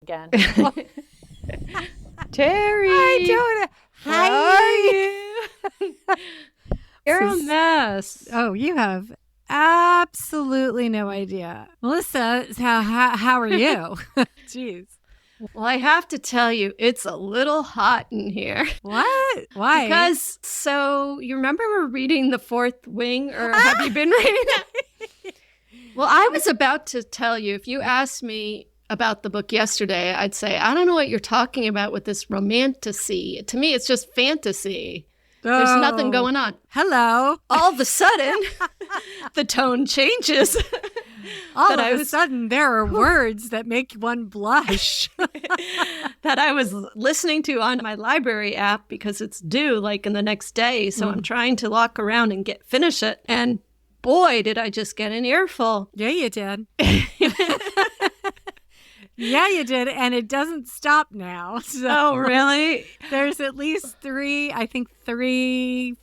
again. Terry. I don't. How are you? You're a This is- mess. Oh, you have absolutely no idea, Melissa. How are you? Jeez. Well, I have to tell you, it's a little hot in here. What? Why? Because, so you remember we're reading The Fourth Wing, or have you been reading it? Well, I was about to tell you, if you asked me about the book yesterday, I'd say, I don't know what you're talking about with this romantasy. To me, it's just fantasy. There's nothing going on. Hello. All of a sudden, the tone changes. All of a sudden, there are words that make one blush. That I was listening to on my library app because it's due like in the next day. So I'm trying to lock around and finish it. And boy, did I just get an earful. Yeah, you did. Yeah, you did. And it doesn't stop now. So Oh, really? there's at least 3,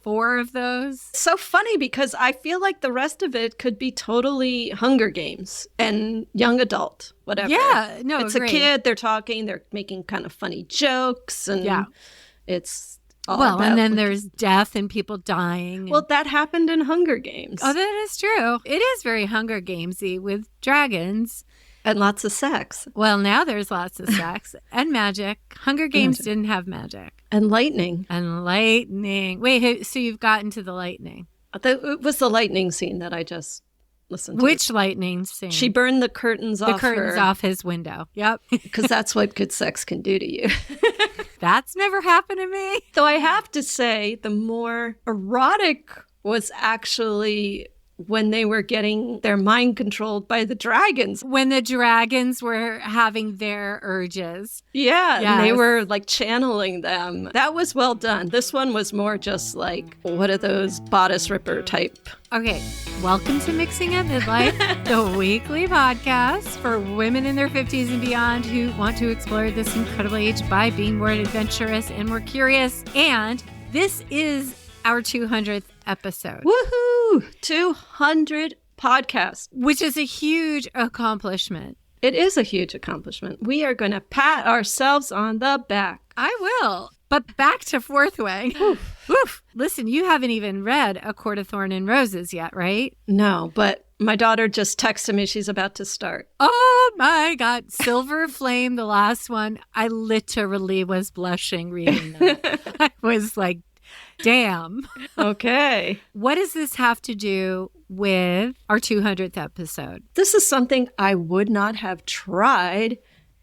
4 of those. So funny because I feel like the rest of it could be totally Hunger Games and young adult, whatever. Yeah, no, it's agreed. a kid. They're talking. They're making kind of funny jokes. And Yeah. it's all Well, about and then there's death and people dying. Well, that happened in Hunger Games. Oh, that is true. It is very Hunger Gamesy with dragons. And lots of sex. Well, now there's lots of sex and magic. Hunger Games didn't have magic. And lightning. And lightning. Wait, so you've gotten to the lightning. It was the lightning scene that I just listened to. Which lightning scene? She burned the curtains off off his window. Yep. Because that's what good sex can do to you. That's never happened to me. Though I have to say, the more erotic was actually when they were getting their mind controlled by the dragons. When the dragons were having their urges. Yeah, and they Yes. were like channeling them. That was well done. This one was more just like, what are those bodice ripper type? Okay, welcome to Mixing at Midlife, the weekly podcast for women in their 50s and beyond who want to explore this incredible age by being more adventurous and more curious. And this is our 200th episode. Woohoo! 200 podcasts. Which is a huge accomplishment. It is a huge accomplishment. We are going to pat ourselves on the back. I will. But back to Fourth Wing. Oof. Listen, you haven't even read A Court of Thorn and Roses yet, right? No, but my daughter just texted me she's about to start. Oh my God. Silver Flame, the last one. I literally was blushing reading that. I was like, damn. Okay. What does this have to do with our 200th episode? This is something I would not have tried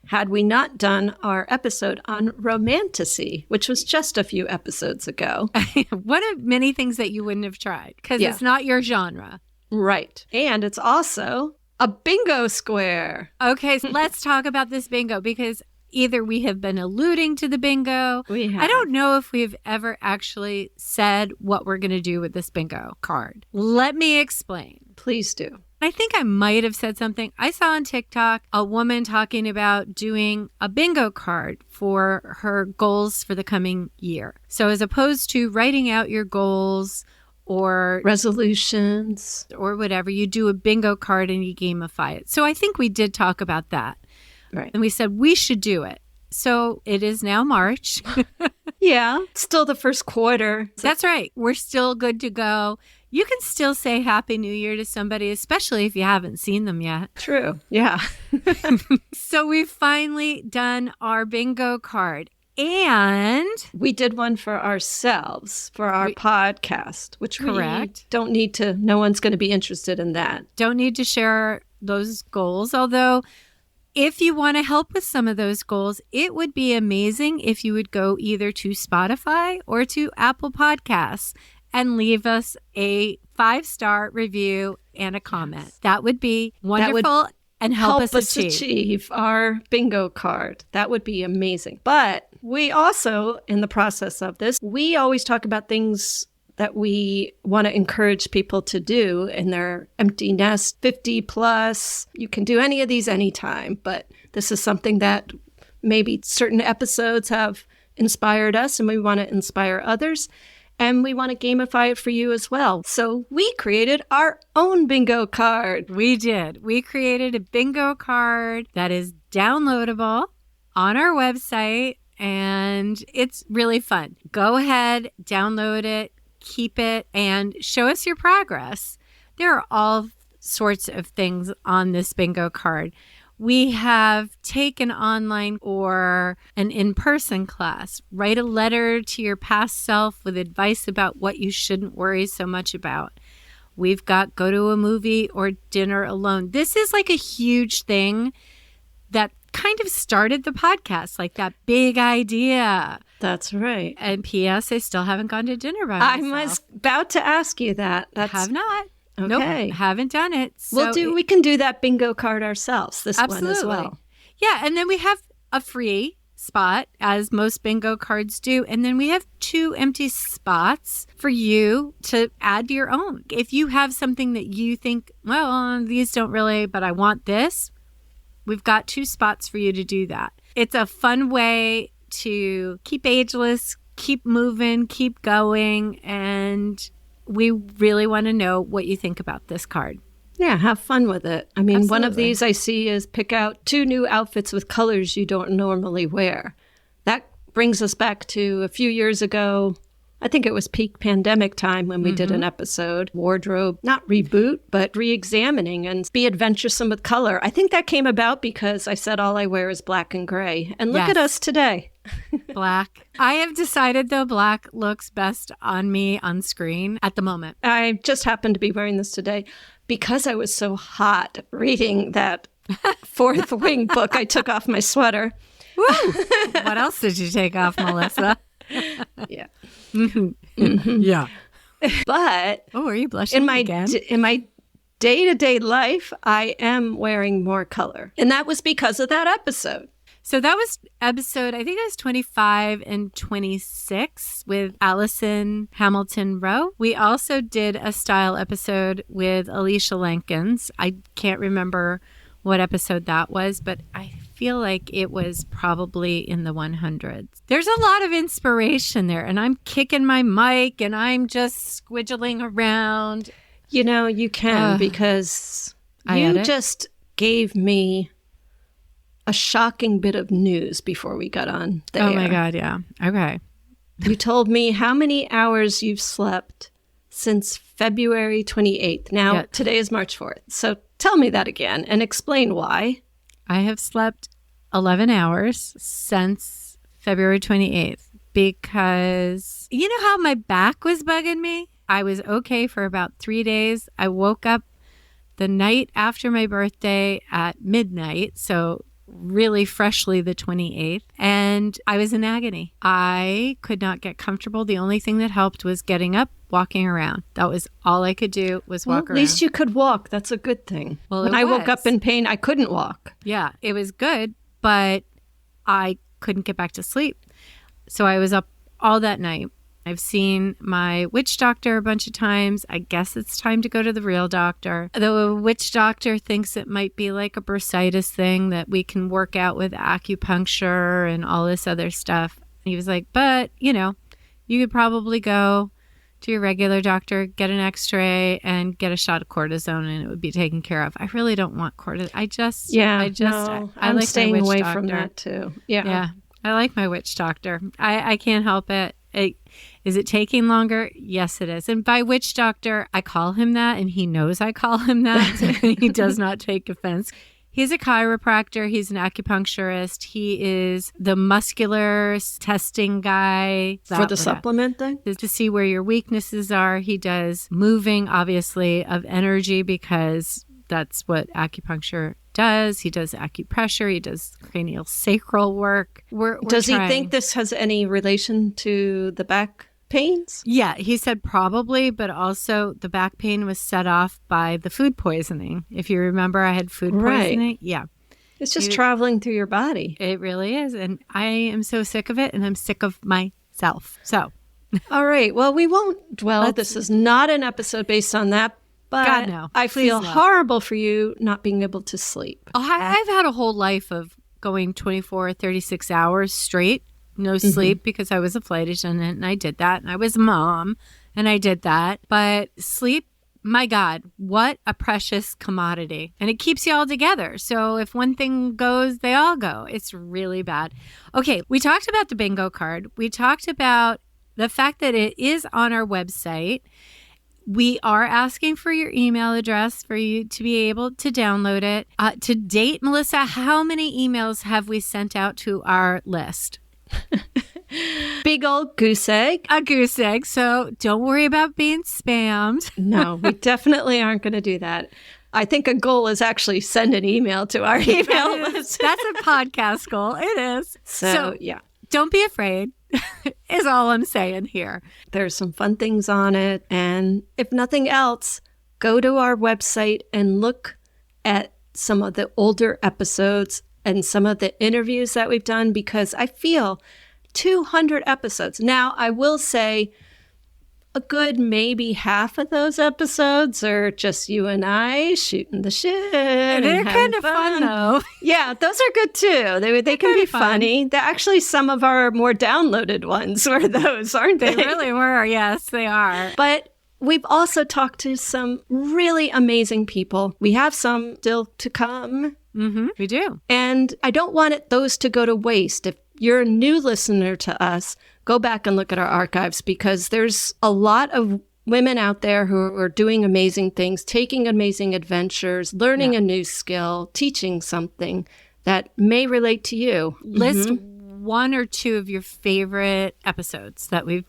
had we not done our episode on romantasy, which was just a few episodes ago. One of many things that you wouldn't have tried because Yeah. it's not your genre. Right. And it's also a bingo square. Okay, so let's talk about this bingo because either we have been alluding to the bingo. We have. I don't know if we've ever actually said what we're going to do with this bingo card. Let me explain. Please do. I think I might have said something. I saw on TikTok a woman talking about doing a bingo card for her goals for the coming year. So as opposed to writing out your goals or Resolutions. or whatever, you do a bingo card and you gamify it. So I think we did talk about that. Right. And we said we should do it. So it is now March. Yeah. Still the first quarter. That's right. We're still good to go. You can still say Happy New Year to somebody, especially if you haven't seen them yet. True. Yeah. So we've finally done our bingo card. And We did one for ourselves for our podcast, which Correct. we don't need to, no one's going to be interested in that. don't need to share those goals. Although, if you want to help with some of those goals, it would be amazing if you would go either to Spotify or to Apple Podcasts and leave us a 5-star review and a comment. That would be wonderful and help us achieve our bingo card. That would be amazing. But we also, in the process of this, we always talk about things that we want to encourage people to do in their empty nest, 50 plus. You can do any of these anytime, but this is something that maybe certain episodes have inspired us and we want to inspire others. And we want to gamify it for you as well. So we created our own bingo card. We did. We created a bingo card that is downloadable. on our website, and it's really fun. Go ahead, download it, keep it, and show us your progress. There are all sorts of things on this bingo card. We have taken online or an in-person class. Write a letter to your past self with advice about what you shouldn't worry so much about. We've got go to a movie or dinner alone. This is like a huge thing that kind of started the podcast, like that big idea. That's right. And P.S., I still haven't gone to dinner by myself. I was about to ask you that. Have not. Okay. Nope, haven't done it. So we can do that bingo card ourselves, this absolutely. one as well. Yeah, and then we have a free spot, as most bingo cards do. And then we have 2 empty spots for you to add your own. If you have something that you think, well, these don't really, but I want this, we've got 2 spots for you to do that. It's a fun way to keep ageless, keep moving, keep going, and we really want to know what you think about this card. Yeah, have fun with it. I mean, Absolutely. One of these I see is pick out 2 new outfits with colors you don't normally wear. That brings us back to a few years ago. I think it was peak pandemic time when we did an episode, wardrobe, not reboot, but re-examining and be adventuresome with color. I think that came about because I said all I wear is black and gray. And look at us today. Black. I have decided, though, black looks best on me on screen at the moment. I just happened to be wearing this today because I was so hot reading that Fourth Wing book. I took off my sweater. Woo! What else did you take off, Melissa? Yeah. Yeah. But are you blushing again? In my day-to-day life, I am wearing more color. And that was because of that episode. So that was episode, I think it was 25 and 26 with Allison Hamilton Rowe. We also did a style episode with Alicia Lankins. I can't remember what episode that was, but I feel like it was probably in the 100s. There's a lot of inspiration there, and I'm kicking my mic and I'm just squidgling around. You know, you can because you just gave me a shocking bit of news before we got on the air. Oh my God, yeah. Okay. You told me how many hours you've slept since February 28th. Now, today is March 4th. So tell me that again and explain why. I have slept 11 hours since February 28th because you know how my back was bugging me? I was okay for about 3 days. I woke up the night after my birthday at midnight, so really freshly the 28th, and I was in agony. I could not get comfortable. The only thing that helped was getting up, walking around. That was all I could do was walk around. At least you could walk. That's a good thing. Well, when I woke up in pain, I couldn't walk. Yeah, it was good, but I couldn't get back to sleep. So I was up all that night. I've seen my witch doctor a bunch of times. I guess it's time to go to the real doctor. The witch doctor thinks it might be like a bursitis thing that we can work out with acupuncture and all this other stuff. He was like, but, you could probably go to your regular doctor, get an x-ray, and get a shot of cortisone, and it would be taken care of. I really don't want cortisone. I'm like staying away doctor. from that too. Yeah. I like my witch doctor. I can't help it. Is it taking longer? Yes, it is. And by witch doctor, I call him that, and he knows I call him that. He does not take offense. He's a chiropractor. He's an acupuncturist. He is the muscular testing guy. For the supplement thing? To see where your weaknesses are. He does moving, obviously, of energy because that's what acupuncture does. He does acupressure. He does cranial sacral work. Does he think this has any relation to the back pains? Yeah, he said probably, but also the back pain was set off by the food poisoning. If you remember, I had food poisoning. Right. Yeah. It's just traveling through your body. It really is. And I am so sick of it, and I'm sick of myself. So. All right. Well, we won't dwell. This is not an episode based on that. But God, no. I feel horrible for you not being able to sleep. Oh, I've had a whole life of going 24 or 36 hours straight, no sleep, because I was a flight attendant and I did that. And I was a mom and I did that. But sleep my God, what a precious commodity. And it keeps you all together. So if one thing goes, they all go. It's really bad. Okay, we talked about the bingo card. We talked about the fact that it is on our website. We are asking for your email address for you to be able to download it. To date, Melissa, how many emails have we sent out to our list? Big old goose egg. A goose egg. So don't worry about being spammed. No, we definitely aren't going to do that. I think a goal is actually send an email to our email list. That's a podcast goal. It is. So yeah. Don't be afraid, is all I'm saying here. There's some fun things on it. And if nothing else, go to our website and look at some of the older episodes and some of the interviews that we've done, because I feel 200 episodes. Now, I will say a good maybe half of those episodes are just you and I shooting the shit. They're kind of fun, though. Yeah, those are good too. They can be funny. They're actually some of our more downloaded ones were those, aren't they? They really were. Yes, they are. But we've also talked to some really amazing people. We have some still to come. Mm-hmm, we do. And I don't want those to go to waste. If you're a new listener to us, go back and look at our archives, because there's a lot of women out there who are doing amazing things, taking amazing adventures, learning a new skill, teaching something that may relate to you. List one or two of your favorite episodes that we've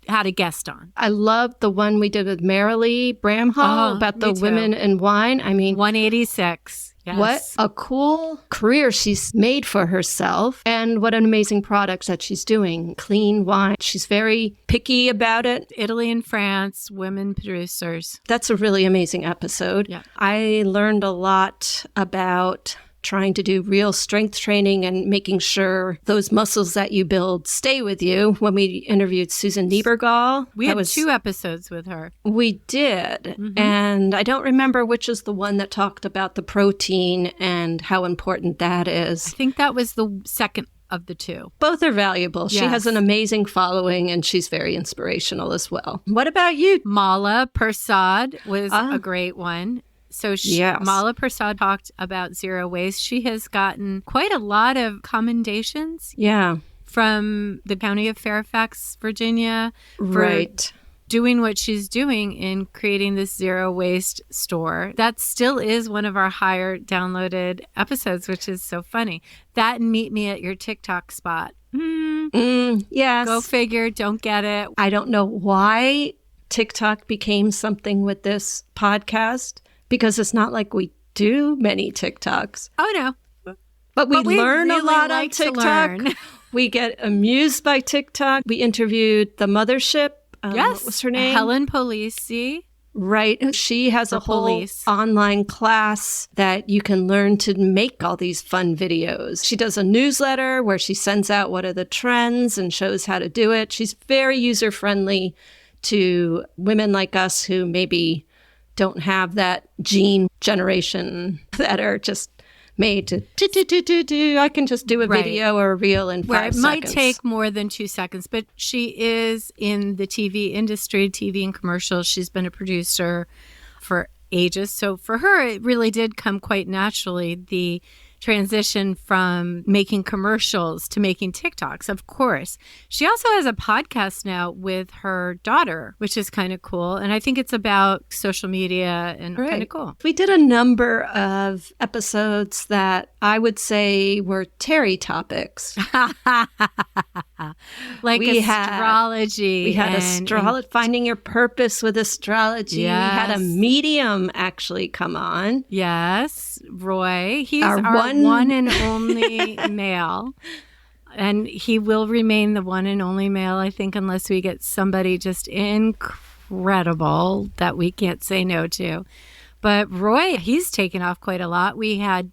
had a guest on. I love the one we did with Marilee Bramhall about the women in wine. I mean, 186. Yes. What a cool career she's made for herself, and what an amazing product that she's doing. Clean wine. She's very picky about it. Italy and France, women producers. That's a really amazing episode. Yeah. I learned a lot about trying to do real strength training and making sure those muscles that you build stay with you. When we interviewed Susan Niebergall, we had 2 episodes with her. We did. And I don't remember which is the one that talked about the protein and how important that is. I think that was the second of the 2. Both are valuable. Yes. She has an amazing following, and she's very inspirational as well. What about you? Mala Persad was a great one. So Mala Persad talked about zero waste. She has gotten quite a lot of commendations from the county of Fairfax, Virginia, for doing what she's doing in creating this zero waste store. That still is one of our higher downloaded episodes, which is so funny. That and Meet Me at Your TikTok Spot. Yes. Go figure. Don't get it. I don't know why TikTok became something with this podcast, because it's not like we do many TikToks. Oh, no. But we learn really a lot on TikTok. We get amused by TikTok. We interviewed the mothership. Yes. What was her name? Helen Polisi. Right. She has a whole online class that you can learn to make all these fun videos. She does a newsletter where she sends out what are the trends and shows how to do it. She's very user-friendly to women like us who maybe don't have that gene generation that are just made to do. I can just do a video or a reel in 5 seconds. It might take more than 2 seconds, but she is in the TV industry, TV and commercials. She's been a producer for ages. So for her, it really did come quite naturally, the transition from making commercials to making TikToks, of course. She also has a podcast now with her daughter, which is kind of cool. And I think it's about social media and kind of cool. We did a number of episodes that I would say were Terry topics. Like astrology. We had astrology, finding your purpose with astrology. Yes. We had a medium actually come on. Yes, Roy. He's our one and only male. And he will remain the one and only male, I think, unless we get somebody just incredible that we can't say no to. But Roy, he's taken off quite a lot. We had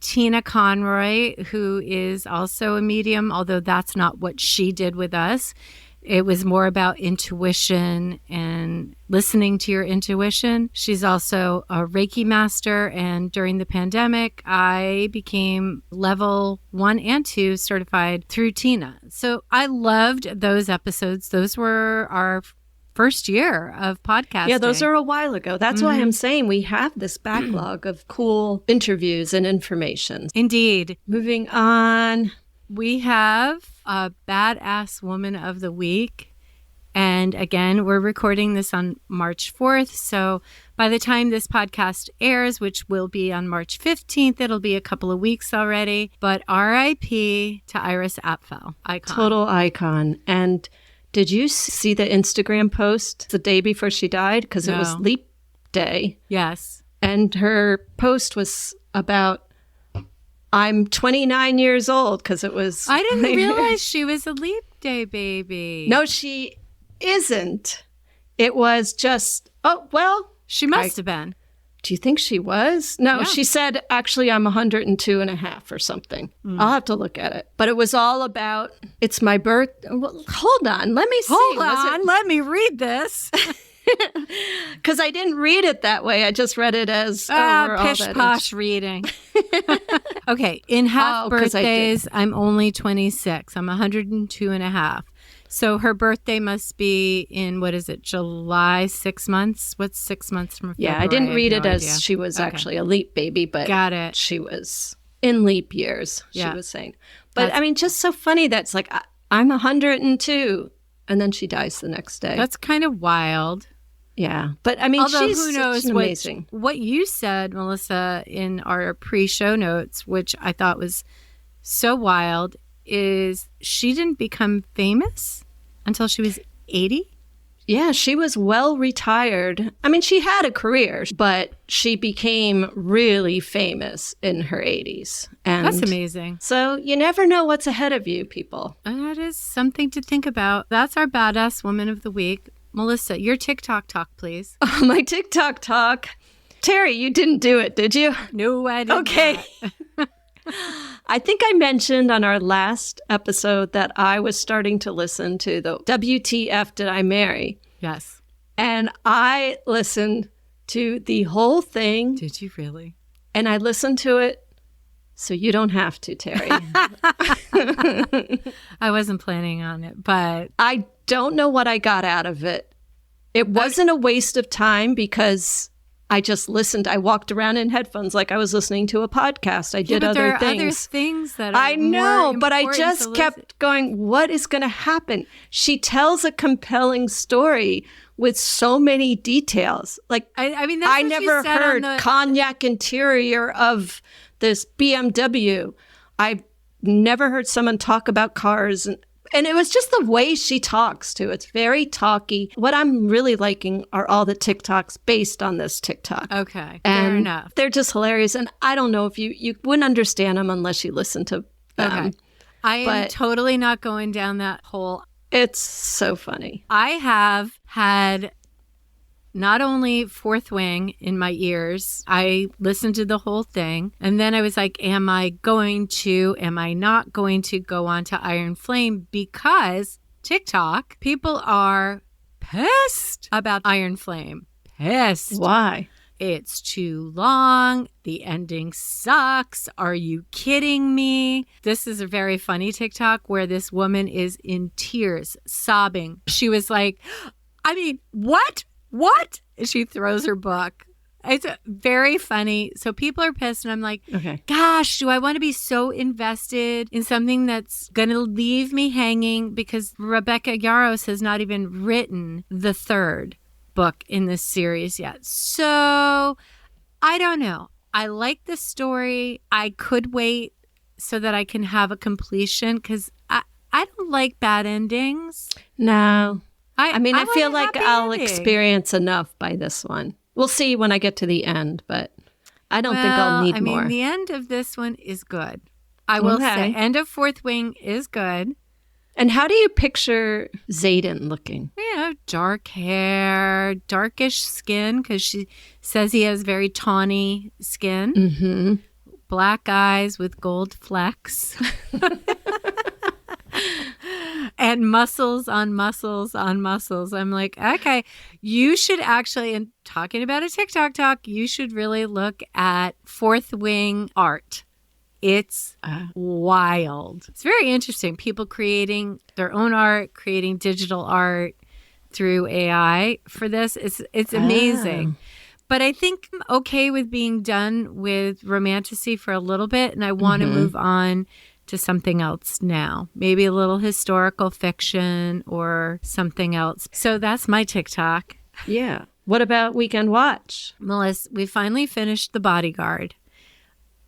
Tina Conroy, who is also a medium, although that's not what she did with us. It was more about intuition and listening to your intuition. She's also a Reiki master, and during the pandemic, I became level 1 and 2 certified through Tina. So I loved those episodes. Those were our first year of podcasting. Yeah, those are a while ago. That's why I'm saying we have this backlog of cool interviews and information. Indeed. Moving on. We have a badass woman of the week. And again, we're recording this on March 4th. So by the time this podcast airs, which will be on March 15th, it'll be a couple of weeks already. But RIP to Iris Apfel. Icon. Total icon. And did you see the Instagram post the day before she died? Because it was Leap Day. Yes. And her post was about, I'm 29 years old, because it was... I didn't realize she was a Leap Day baby. No, she isn't. It was just, oh, well... She must have been. Do you think she was? No, Yeah. She said, actually, I'm 102 and a half or something. I'll have to look at it. But it was all about, it's my birth. Well, hold on. Let me see. Hold on. Let me read this. Because I didn't read it that way. I just read it as over all pish that posh reading. Okay. In half 'cause I did. birthdays, I'm only 26. I'm 102 and a half. So her birthday must be in, what is it, July, 6 months? What's 6 months from February? Yeah, I didn't read have it no as idea. she was Okay. actually a leap baby, but Got it. she was in leap years, Yeah. she was saying. But I mean, just so funny that's like, I'm 102, and then she dies the next day. That's kind of wild. Yeah. But I mean, Although she's who knows such an amazing. what you said, Melissa, in our pre-show notes, which I thought was so wild, is she didn't become famous until she was 80? Yeah, she was well retired. I mean, she had a career, but she became really famous in her 80s. And That's amazing. so you never know what's ahead of you, people. And that is something to think about. That's our badass woman of the week. Melissa, your TikTok talk, please. Oh, my TikTok talk. Terry, you didn't do it, did you? No, I didn't. Okay. I think I mentioned on our last episode that I was starting to listen to the WTF Did I Marry? Yes. And I listened to the whole thing, Did you really? and I listened to it so you don't have to, Terry. I wasn't planning on it, but I don't know what I got out of it. It wasn't a waste of time because I just listened. I walked around in headphones like I was listening to a podcast. I did but there other are things. other things that are I know, more but I important just to kept going, what is going to happen? She tells a compelling story with so many details. Like, I mean, that's I what she never said on heard the- cognac interior of this BMW. I never heard someone talk about cars. And it was just the way she talks, too. It's very talky. What I'm really liking are all the TikToks based on this TikTok. Okay, And fair enough. they're just hilarious. And I don't know if you wouldn't understand them unless you listen to them. Okay. I am but- totally not going down that hole. It's so funny. I have had not only Fourth Wing in my ears, I listened to the whole thing. And then I was like, am I not going to go on to Iron Flame? Because TikTok, people are pissed about Iron Flame. Pissed. Why? It's too long. The ending sucks. Are you kidding me? This is a very funny TikTok where this woman is in tears, sobbing. She was like, I mean, what? What? And she throws her book. It's very funny. So people are pissed, and I'm like, Okay. gosh, do I want to be so invested in something that's going to leave me hanging? Because Rebecca Yarros has not even written the third book in this series yet. So I don't know. I like the story. I could wait so that I can have a completion because I don't like bad endings. No. I mean, I want feel a like happy I'll ending. experience enough by this one. We'll see when I get to the end, but I don't think I'll need more. The end of this one is good. I will say, end of Fourth Wing is good. And how do you picture Xaden looking? You know, dark hair, darkish skin, because she says he has very tawny skin. Mm-hmm. Black eyes with gold flecks. And muscles on muscles on muscles. I'm like, okay, you should actually, and talking about a TikTok talk, you should really look at Fourth Wing art. It's wild. It's very interesting. People creating their own art, creating digital art. through AI for this. It's amazing. But I think I'm okay with being done with romantasy for a little bit, and I want to move on to something else now. Maybe a little historical fiction or something else. So that's my TikTok. Yeah. What about Weekend Watch? Melissa, we finally finished The Bodyguard.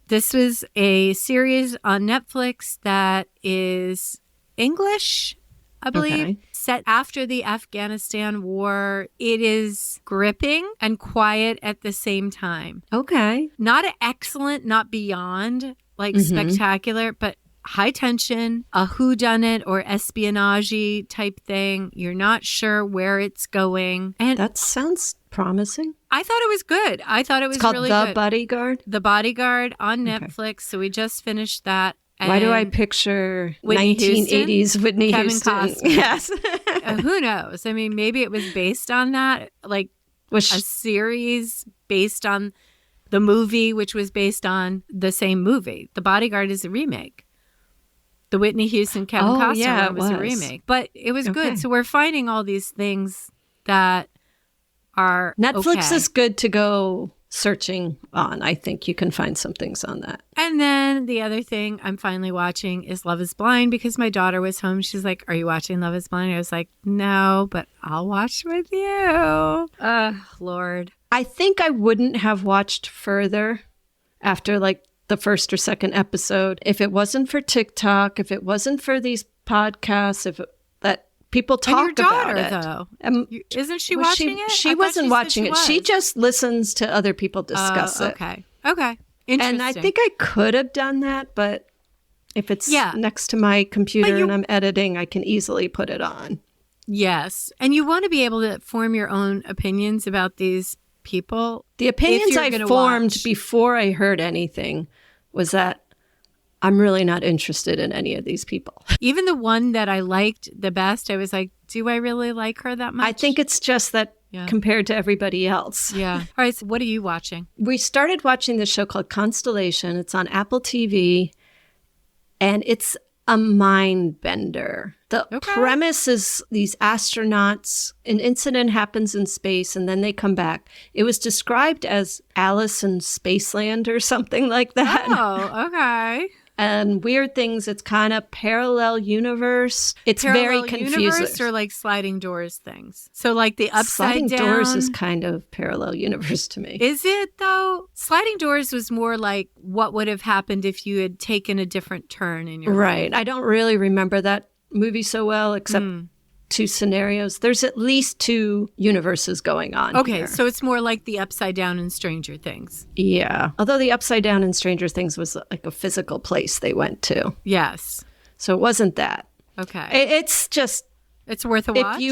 This was a series on Netflix that is English, I believe, set after the Afghanistan war. It is gripping and quiet at the same time. Okay. Not excellent, not beyond, like spectacular, but high tension, a whodunit or espionage type thing. You're not sure where it's going. And that sounds promising. I thought it was good. I thought it was really good. The Bodyguard? The Bodyguard on Netflix. So we just finished that. And why do I picture Whitney 1980s Houston? Whitney Kevin Houston? Costner. Yes. Who knows? I mean, maybe it was based on that, like a series based on the movie, which was based on the same movie. The Bodyguard is a remake. The Whitney Houston, Kevin Costner one was a remake. But it was good. So we're finding all these things that are Netflix is good to go searching on. I think you can find some things on that. And then the other thing I'm finally watching is Love is Blind because my daughter was home. She's like, "Are you watching Love is Blind?" I was like, "No, but I'll watch with you." Lord. I think I wouldn't have watched further after like the first or second episode if it wasn't for TikTok, if it wasn't for these podcasts, if that people talk and your daughter, about it. Though. Isn't she watching it? She wasn't watching it. She just listens to other people discuss it. Okay. Interesting. And I think I could have done that, but if it's next to my computer and I'm editing, I can easily put it on. Yes. And you want to be able to form your own opinions about these people. The opinions I formed before I heard anything was that I'm really not interested in any of these people. Even the one that I liked the best, I was like, do I really like her that much? I think it's just that compared to everybody else. Yeah. All right. So what are you watching? We started watching this show called Constellation. It's on Apple TV, and it's a mind bender. The premise is these astronauts, an incident happens in space and then they come back. It was described as Alice in Spaceland or something like that. Oh, okay. And weird things, it's kind of parallel universe. It's very confusing. Universe or like sliding doors things? So like the upside sliding down. doors is kind of parallel universe to me. Is it though? Sliding doors was more like what would have happened if you had taken a different turn in your life. I don't really remember that movie so well, except two scenarios. There's at least two universes going on. Okay, here. so it's more like the Upside Down in Stranger Things. Yeah. Although the Upside Down in Stranger Things was like a physical place they went to. Yes. So it wasn't that. Okay. It's just... It's worth a watch?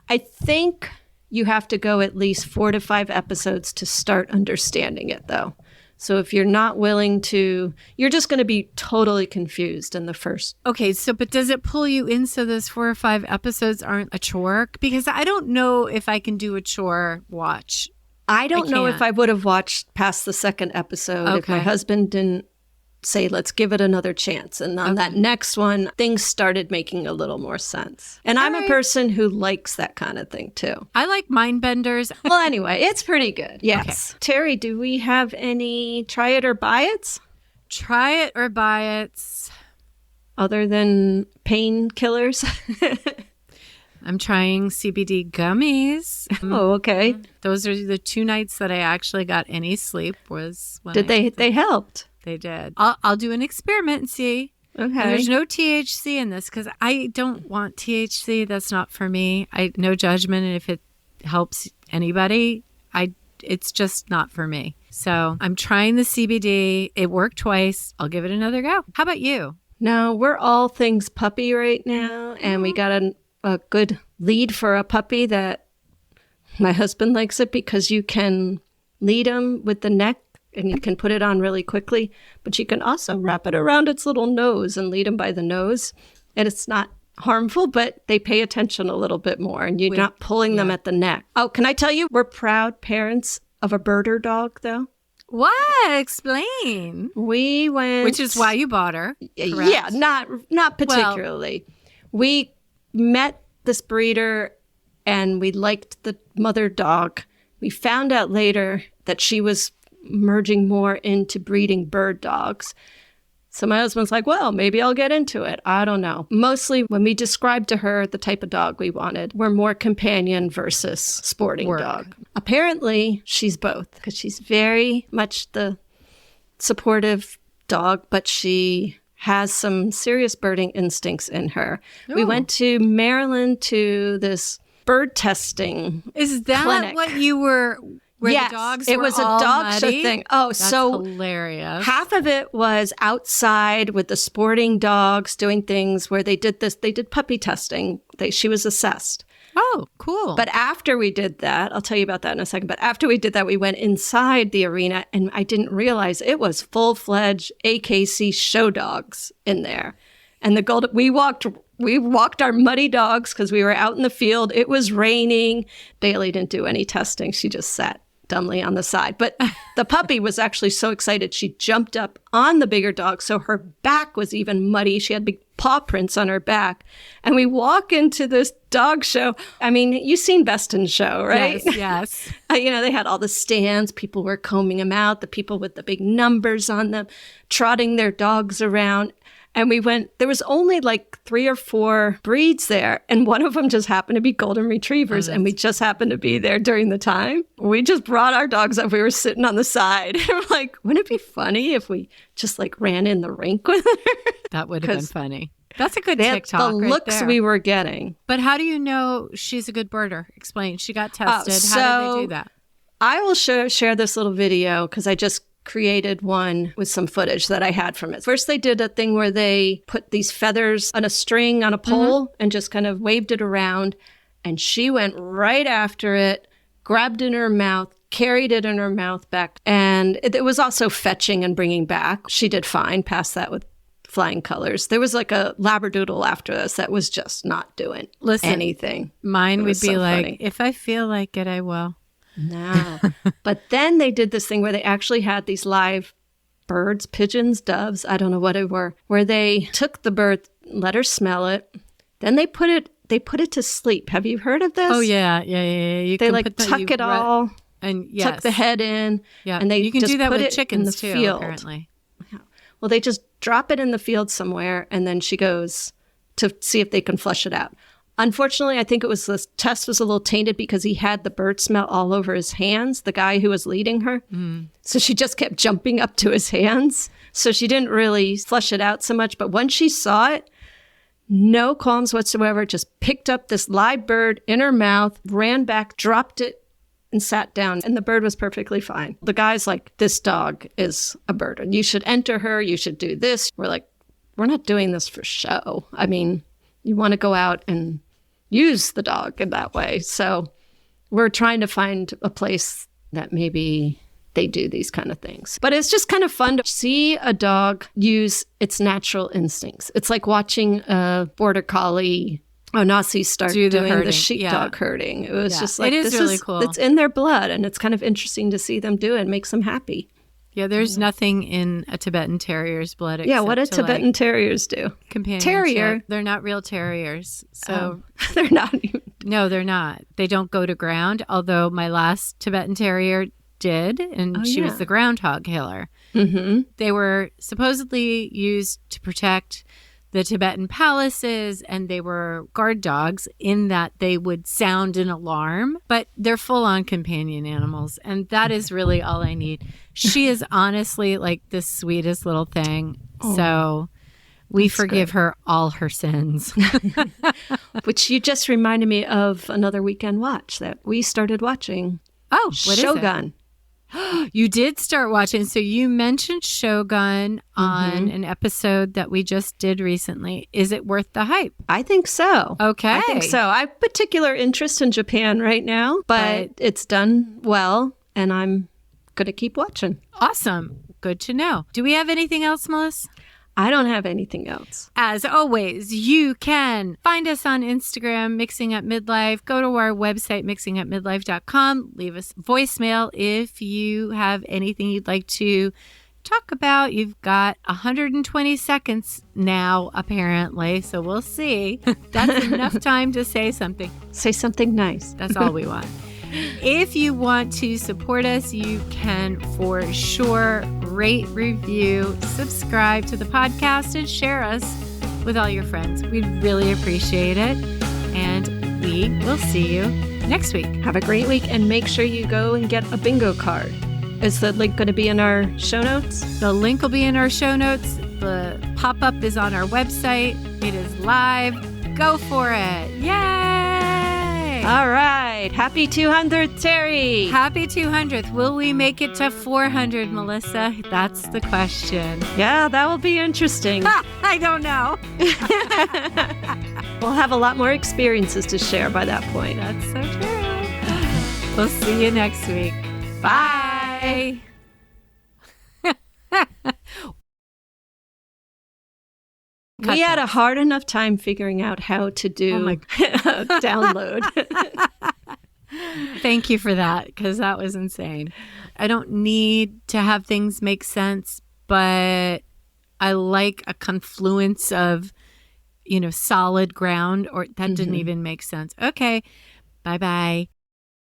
I think you have to go at least 4 to 5 episodes to start understanding it, though. So if you're not willing to, you're just going to be totally confused in the first. Okay, but does it pull you in so those 4 or 5 episodes aren't a chore? Because I don't know if I can do a chore watch. I don't know if I would have watched past the second episode if my husband didn't say, let's give it another chance. And on that next one, things started making a little more sense. And I'm a person who likes that kind of thing too. I like mind benders. Well, anyway, it's pretty good. Yes. Okay. Terry, do we have any try it or buy it? Try it or buy it. Other than painkillers? I'm trying CBD gummies. Oh, okay. Those are the 2 nights that I actually got any sleep was when they helped? They did. I'll do an experiment and see. Okay. And there's no THC in this because I don't want THC. That's not for me. No judgment. And if it helps anybody, it's just not for me. So I'm trying the CBD. It worked twice. I'll give it another go. How about you? No, we're all things puppy right now. And we got a good lead for a puppy that my husband likes it because you can lead him with the neck. And you can put it on really quickly, but you can also wrap it around its little nose and lead them by the nose. And it's not harmful, but they pay attention a little bit more and you're not pulling them at the neck. Oh, can I tell you, we're proud parents of a birder dog, though. What? Explain. We went... Which is why you bought her. Correct? Yeah, not particularly. We met this breeder and we liked the mother dog. We found out later that she was merging more into breeding bird dogs. So my husband's like, well, maybe I'll get into it. I don't know. Mostly when we described to her the type of dog we wanted, we're more companion versus sporting dog. Apparently, she's both because she's very much the supportive dog, but she has some serious birding instincts in her. Oh. We went to Maryland to this bird testing Is that clinic. what you were... Where yes, the dogs it were was a all dog muddy? show thing. Oh, That's so hilarious. half of it was outside with the sporting dogs doing things where they did this. They did puppy testing. She was assessed. Oh, cool. But after we did that, I'll tell you about that in a second. But after we did that, we went inside the arena, and I didn't realize it was full-fledged AKC show dogs in there. And we walked our muddy dogs because we were out in the field. It was raining. Bailey didn't do any testing. She just sat dumbly on the side. But the puppy was actually so excited. She jumped up on the bigger dog. So her back was even muddy. She had big paw prints on her back. And we walk into this dog show. I mean, you've seen Best in Show, right? Yes. They had all the stands. People were combing them out. The people with the big numbers on them, trotting their dogs around. And we went, there was only like 3 or 4 breeds there. And one of them just happened to be golden retrievers. And we just happened to be there during the time. We just brought our dogs up. We were sitting on the side. And we're like, wouldn't it be funny if we just like ran in the rink with her? That would have been funny. That's a good That's TikTok the right looks there. we were getting. But how do you know she's a good birder? Explain. She got tested. So how did they do that? I will share this little video because I just created one with some footage that I had from it. First, they did a thing where they put these feathers on a string on a pole and just kind of waved it around. And she went right after it, grabbed it in her mouth, carried it in her mouth back. And it was also fetching and bringing back. She did fine, passed that with flying colors. There was like a Labradoodle after this that was just not doing anything. Mine would be so like, funny. if I feel like it, I will. No. But then they did this thing where they actually had these live birds, pigeons, doves, I don't know what it were, where they took the bird, let her smell it. Then they put it to sleep. Have you heard of this? Oh, yeah. You They can like put the- tuck you it all, and yes. tuck the head in. Yeah. And you can just do that put with it chickens in the too, field. apparently. Well, they just drop it in the field somewhere, and then she goes to see if they can flush it out. Unfortunately, I think this test was a little tainted because he had the bird smell all over his hands, the guy who was leading her. So she just kept jumping up to his hands. So she didn't really flush it out so much. But once she saw it, no qualms whatsoever, just picked up this live bird in her mouth, ran back, dropped it, and sat down. And the bird was perfectly fine. The guy's like, this dog is a bird, and you should enter her. You should do this. We're like, we're not doing this for show. I mean, you want to go out and use the dog in that way. So we're trying to find a place that maybe they do these kind of things. But it's just kind of fun to see a dog use its natural instincts. It's like watching a border collie or Nazi start doing the sheepdog herding. It was just like, it is really cool. It's in their blood, and it's kind of interesting to see them do it. It makes them happy. Yeah, there's nothing in a Tibetan Terrier's blood. Yeah, what do except to, Tibetan Terriers do? Companionship. Terrier. They're not real terriers. So They're not even. no, they're not. They don't go to ground, although my last Tibetan Terrier did, and she was the groundhog killer. Mm-hmm. They were supposedly used to protect the Tibetan palaces, and they were guard dogs in that they would sound an alarm, but they're full-on companion animals, and that is really all I need. She is honestly like the sweetest little thing, so we forgive her all her sins. Which you just reminded me of another weekend watch that we started watching. Oh, what Shogun. is it? You did start watching. So you mentioned Shogun on an episode that we just did recently. Is it worth the hype? I think so. Okay. I think so. I have particular interest in Japan right now, but it's done well, and I'm going to keep watching. Awesome. Good to know. Do we have anything else, Melissa? I don't have anything else. As always, you can find us on Instagram, Mixing Up Midlife. Go to our website, mixingupmidlife.com. Leave us a voicemail if you have anything you'd like to talk about. You've got 120 seconds now, apparently. So we'll see. That's enough time to say something. Say something nice. That's all we want. If you want to support us, you can for sure rate, review, subscribe to the podcast, and share us with all your friends. We'd really appreciate it. And we will see you next week. Have a great week, and make sure you go and get a bingo card. Is the link going to be in our show notes? The link will be in our show notes. The pop-up is on our website. It is live. Go for it. Yay! All right. Happy 200th, Terry. Happy 200th. Will we make it to 400, Melissa? That's the question. Yeah, that will be interesting. I don't know. We'll have a lot more experiences to share by that point. That's so true. We'll see you next week. Bye. We had a hard enough time figuring out how to do download. Thank you for that, because that was insane. I don't need to have things make sense, but I like a confluence of, solid ground, or that didn't even make sense. Okay. Bye-bye.